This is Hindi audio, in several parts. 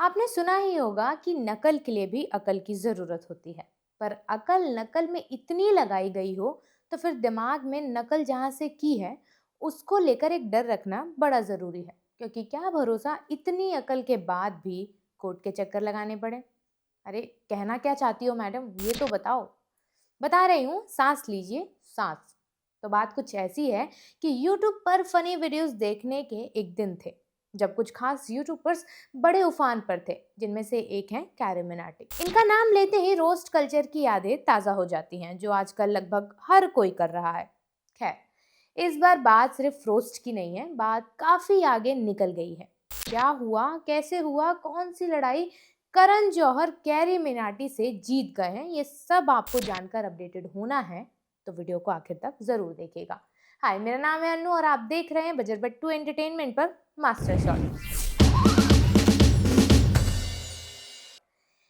आपने सुना ही होगा कि नकल के लिए भी अकल की जरूरत होती है। पर अकल नकल में इतनी लगाई गई हो तो फिर दिमाग में नकल जहां से की है उसको लेकर एक डर रखना बड़ा जरूरी है, क्योंकि क्या भरोसा इतनी अकल के बाद भी कोर्ट के चक्कर लगाने पड़े। अरे कहना क्या चाहती हो मैडम, ये तो बताओ। बता रही हूँ, सांस लीजिए, सांस। तो बात कुछ ऐसी है कि YouTube पर फनी वीडियोस देखने के एक दिन थे जब कुछ खास यूट्यूबर्स बड़े उफान पर थे, जिनमें से एक हैं कैरी मिनाटी। इनका नाम लेते ही रोस्ट कल्चर की यादें ताजा हो जाती हैं, जो आजकल लगभग हर कोई कर रहा है। खैर, इस बार बात सिर्फ रोस्ट की नहीं है, बात काफी आगे निकल गई है। क्या हुआ, कैसे हुआ, कौन सी लड़ाई करण जौहर कैरी मिनाटी से जीत गए हैं, ये सब आपको जानकर अपडेटेड होना है तो वीडियो को आखिर तक जरूर देखिएगा। हाय, मेरा नाम है अनु और आप देख रहे हैं बजर बट्टू एंटरटेनमेंट पर मास्टर शॉट।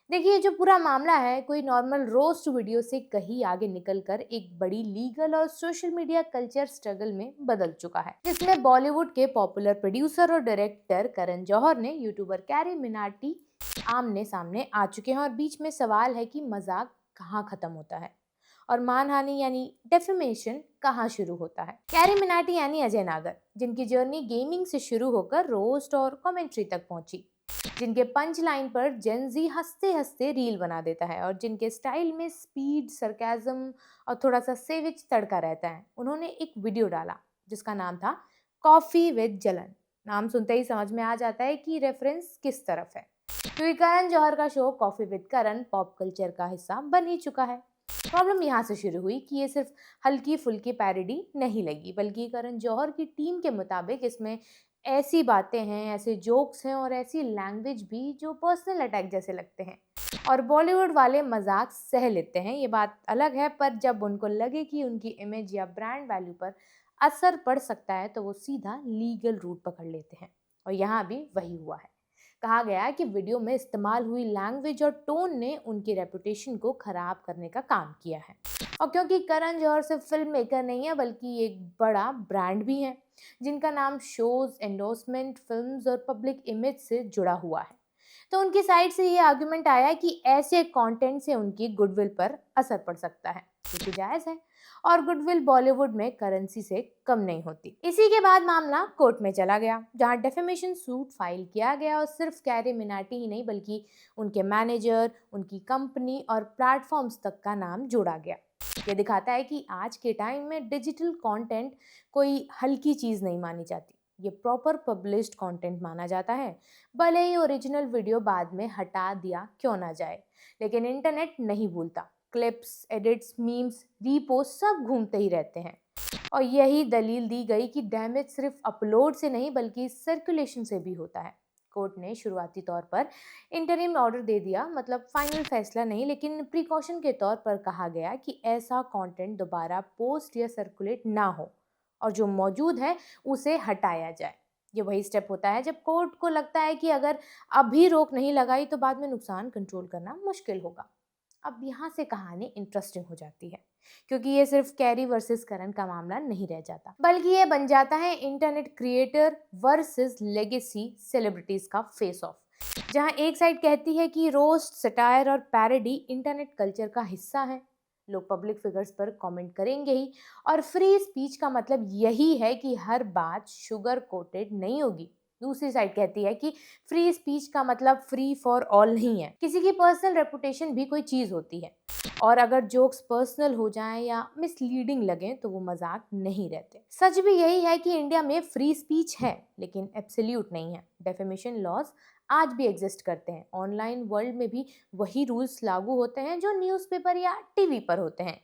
देखिए, जो पूरा मामला है कोई नॉर्मल रोस्ट वीडियो से कहीं आगे निकलकर एक बड़ी लीगल और सोशल मीडिया कल्चर स्ट्रगल में बदल चुका है, जिसमें बॉलीवुड के पॉपुलर प्रोड्यूसर और डायरेक्टर करण जौहर ने यूट्यूबर कैरी मिनाटी आमने सामने आ चुके हैं। और बीच में सवाल है कि मजाक कहाँ खत्म होता है और मानहानि यानी डेफेमेशन कहाँ शुरू होता है। कैरी मिनाटी यानी अजय नागर, जिनकी जर्नी गेमिंग से शुरू होकर रोस्ट और कमेंट्री तक पहुंची, जिनके पंच लाइन पर जेनजी हंसते हंसते रील बना देता है और जिनके स्टाइल में स्पीड, सरकाजम और थोड़ा सा सेविज तड़का रहता है। उन्होंने एक वीडियो डाला जिसका नाम था कॉफी विद जलन। नाम सुनते ही समझ में आ जाता है कि रेफरेंस किस तरफ है, क्योंकि करण जौहर का show coffee with Karan pop culture का हिस्सा बन ही चुका है। प्रॉब्लम यहाँ से शुरू हुई कि ये सिर्फ हल्की फुल्की पैरोडी नहीं लगी, बल्कि करण जौहर की टीम के मुताबिक इसमें ऐसी बातें हैं, ऐसे जोक्स हैं और ऐसी लैंग्वेज भी जो पर्सनल अटैक जैसे लगते हैं। और बॉलीवुड वाले मजाक सह लेते हैं, ये बात अलग है, पर जब उनको लगे कि उनकी इमेज या ब्रांड वैल्यू पर असर पड़ सकता है तो वो सीधा लीगल रूट पकड़ लेते हैं। और यहाँ भी वही हुआ है। कहा गया है कि वीडियो में इस्तेमाल हुई लैंग्वेज और टोन ने उनकी रेपुटेशन को खराब करने का काम किया है। और क्योंकि करण जौहर सिर्फ फिल्म मेकर नहीं है बल्कि एक बड़ा ब्रांड भी है, जिनका नाम शोज, एंडोर्समेंट, फिल्म्स और पब्लिक इमेज से जुड़ा हुआ है, तो उनकी साइड से ये आर्गुमेंट आया कि ऐसे कंटेंट से उनकी गुडविल पर असर पड़ सकता है, जो कि जायज है। और गुडविल बॉलीवुड में करेंसी से कम नहीं होती। इसी के बाद मामला कोर्ट में चला गया, जहां डेफेमेशन सूट फाइल किया गया और सिर्फ कैरी मिनाटी ही नहीं बल्कि उनके मैनेजर, उनकी कंपनी और प्लेटफॉर्म्स तक का नाम जोड़ा गया। ये दिखाता है कि आज के टाइम में डिजिटल कंटेंट कोई हल्की चीज नहीं मानी जाती, ये प्रॉपर पब्लिश्ड कंटेंट माना जाता है। भले ही ओरिजिनल वीडियो बाद में हटा दिया क्यों ना जाए, लेकिन इंटरनेट नहीं भूलता। क्लिप्स, एडिट्स, मीम्स, रीपोस्ट सब घूमते ही रहते हैं। और यही दलील दी गई कि डैमेज सिर्फ अपलोड से नहीं बल्कि सर्कुलेशन से भी होता है। कोर्ट ने शुरुआती तौर पर इंटरिम ऑर्डर दे दिया, मतलब फाइनल फैसला नहीं, लेकिन प्रिकॉशन के तौर पर कहा गया कि ऐसा कंटेंट दोबारा पोस्ट या सर्कुलेट ना हो और जो मौजूद है उसे हटाया जाए। ये वही स्टेप होता है जब कोर्ट को लगता है कि अगर अभी रोक नहीं लगाई तो बाद में नुकसान कंट्रोल करना मुश्किल होगा। अब यहाँ से कहानी इंटरेस्टिंग हो जाती है, क्योंकि ये सिर्फ कैरी वर्सेस करण का मामला नहीं रह जाता, बल्कि ये बन जाता है internet creator versus legacy celebrities का फेस ऑफ, जहाँ एक साइड कहती है कि रोस्ट, सटायर और पैरोडी इंटरनेट कल्चर का हिस्सा है, लोग पब्लिक फिगर्स पर कमेंट करेंगे ही, और फ्री स्पीच का मतलब यही है कि हर बात शुगर कोटेड नहीं होगी। दूसरी साइड कहती है कि फ्री स्पीच का मतलब फ्री फॉर ऑल नहीं है, किसी की पर्सनल रेपुटेशन भी कोई चीज होती है, और अगर जोक्स पर्सनल हो जाएं या मिसलीडिंग लगे तो वो मजाक नहीं रहते। सच भी यही है कि इंडिया में फ्री स्पीच है लेकिन एब्सोल्यूट नहीं है। डेफेमेशन लॉज आज भी एग्जिस्ट करते हैं, ऑनलाइन वर्ल्ड में भी वही रूल्स लागू होते हैं जो न्यूज़पेपर या टीवी पर होते हैं।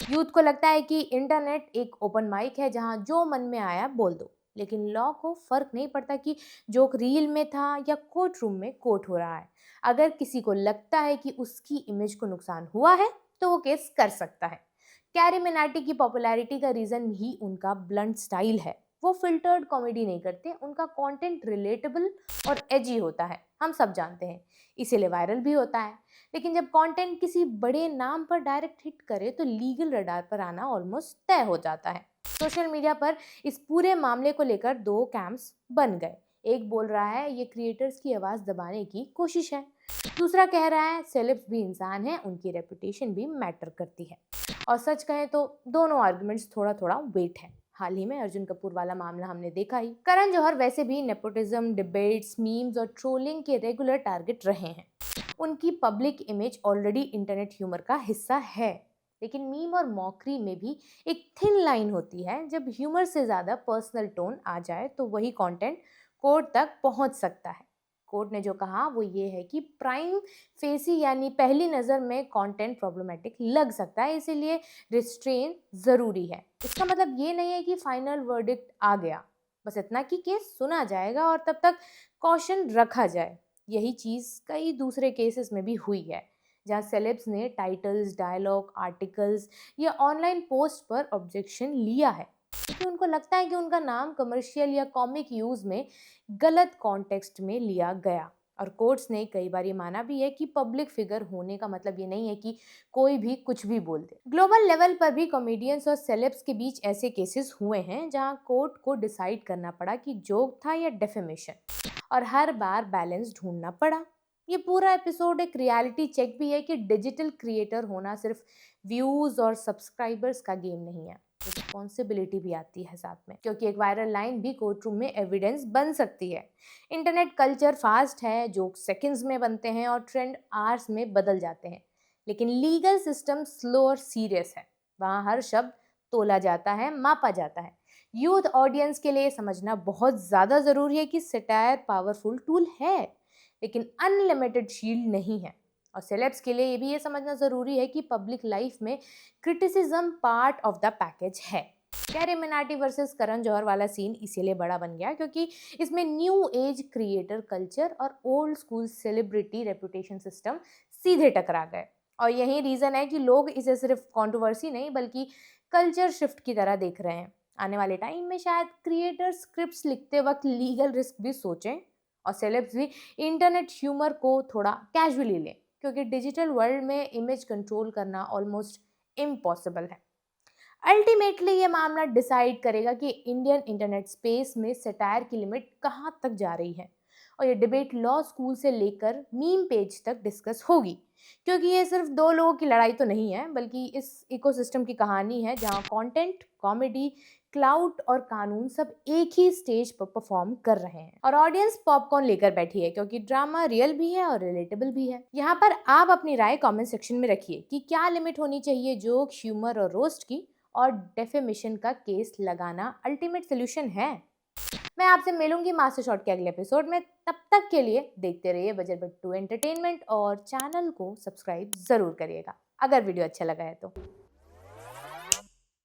यूथ को लगता है कि इंटरनेट एक ओपन माइक है जहां जो मन में आया बोल दो, लेकिन लॉ को फर्क नहीं पड़ता कि जोक रील में था या कोर्ट रूम में कोर्ट हो रहा है। अगर किसी को लगता है कि उसकी इमेज को नुकसान हुआ है तो वो केस कर सकता है। कैरी मिनाटी की पॉपुलैरिटी का रीजन ही उनका ब्लंट स्टाइल है। वो फिल्टर्ड कॉमेडी नहीं करते, उनका कंटेंट रिलेटेबल और एजी होता है, हम सब जानते हैं, इसीलिए वायरल भी होता है। लेकिन जब कंटेंट किसी बड़े नाम पर डायरेक्ट हिट करे तो लीगल रडार पर आना ऑलमोस्ट तय हो जाता है। सोशल मीडिया पर इस पूरे मामले को लेकर दो कैंप्स बन गए। एक बोल रहा है ये क्रिएटर्स की आवाज दबाने की कोशिश है, दूसरा कह रहा है सेलेब्स भी इंसान हैं, उनकी रेपुटेशन भी मैटर करती है। और सच कहें तो दोनों आर्गुमेंट्स थोड़ा थोड़ा वेट है। हाल ही में अर्जुन कपूर वाला मामला हमने देखा ही। करण जौहर वैसे भी नेपोटिज्म, डिबेट्स, मीम्स और ट्रोलिंग के रेगुलर टारगेट रहे हैं। उनकी public image already internet humour का हिस्सा है। लेकिन मीम और मॉकरी में भी एक थिन लाइन होती है। जब ह्यूमर से ज़्यादा पर्सनल टोन आ जाए तो वही कंटेंट कोर्ट तक पहुंच सकता है। कोर्ट ने जो कहा वो ये है कि प्राइम फेसी यानी पहली नज़र में कंटेंट प्रॉब्लमेटिक लग सकता है, इसीलिए रिस्ट्रेन ज़रूरी है। इसका मतलब ये नहीं है कि फाइनल वर्डिक्ट आ गया, बस इतना कि केस सुना जाएगा और तब तक कॉशन रखा जाए। यही चीज़ कई दूसरे केसेस में भी हुई है, जहाँ सेलेब्स ने टाइटल्स, डायलॉग, आर्टिकल्स या ऑनलाइन पोस्ट पर ऑब्जेक्शन लिया है क्योंकि उनको लगता है कि उनका नाम कमर्शियल या कॉमिक यूज में गलत कॉन्टेक्स्ट में लिया गया। और कोर्ट्स ने कई बार ये माना भी है कि पब्लिक फिगर होने का मतलब ये नहीं है कि कोई भी कुछ भी बोल दे। ग्लोबल लेवल पर भी कॉमेडियंस और सेलेब्स के बीच ऐसे केसेस हुए हैं जहां कोर्ट को डिसाइड करना पड़ा कि जोक था या डेफेमेशन, और हर बार बैलेंस ढूंढना पड़ा। ये पूरा एपिसोड एक रियलिटी चेक भी है कि डिजिटल क्रिएटर होना सिर्फ व्यूज और सब्सक्राइबर्स का गेम नहीं है, रिस्पॉन्सिबिलिटी भी आती है साथ में, क्योंकि एक वायरल लाइन भी कोर्ट रूम में एविडेंस बन सकती है। इंटरनेट कल्चर फास्ट है, जोक सेकंड्स में बनते हैं और ट्रेंड आवर्स में बदल जाते हैं। लेकिन लीगल सिस्टम स्लो और सीरियस है, वहाँ हर शब्द तोला जाता है, मापा जाता है। यूथ ऑडियंस के लिए समझना बहुत ज़्यादा ज़रूरी है कि सटायर पावरफुल टूल है, लेकिन अनलिमिटेड शील्ड नहीं है। और सेलेब्स के लिए ये समझना ज़रूरी है कि पब्लिक लाइफ में criticism part of the package है। कैरी मिनाटी वर्सेस करण जौहर वाला सीन इसीलिए बड़ा बन गया क्योंकि इसमें न्यू एज क्रिएटर कल्चर और old school celebrity reputation system सीधे टकरा गए। और यही रीज़न है कि लोग इसे सिर्फ कंट्रोवर्सी नहीं बल्कि कल्चर शिफ्ट की तरह देख रहे हैं। आने वाले टाइम में शायद क्रिएटर्स स्क्रिप्ट्स लिखते वक्त लीगल रिस्क भी सोचें और सेलेब्स भी इंटरनेट ह्यूमर को थोड़ा कैजुअली लें, क्योंकि डिजिटल वर्ल्ड में इमेज कंट्रोल करना ऑलमोस्ट इम्पॉसिबल है। अल्टीमेटली ये मामला डिसाइड करेगा कि इंडियन इंटरनेट स्पेस में सटायर की लिमिट कहाँ तक जा रही है, और ये डिबेट लॉ स्कूल से लेकर मीम पेज तक डिस्कस होगी, क्योंकि ये सिर्फ दो लोगों की लड़ाई तो नहीं है बल्कि इस इकोसिस्टम की कहानी है जहाँ कंटेंट, कॉमेडी, क्लाउड और कानून सब एक ही स्टेज पर परफॉर्म कर रहे हैं और ऑडियंस पॉपकॉर्न लेकर बैठी है, क्योंकि ड्रामा रियल भी है और रिलेटेबल भी है। यहाँ पर आप अपनी राय कमेंट सेक्शन में रखिए कि क्या लिमिट होनी चाहिए जोक, ह्यूमर और रोस्ट की, और डेफेमेशन का केस लगाना अल्टीमेट सोल्यूशन है। मैं आपसे मिलूंगी मास्टर शॉट के अगले एपिसोड में। तब तक के लिए देखते रहिए बजट बट्टू एंटरटेनमेंट और चैनल को सब्सक्राइब जरूर करिएगा अगर वीडियो अच्छा लगा है तो।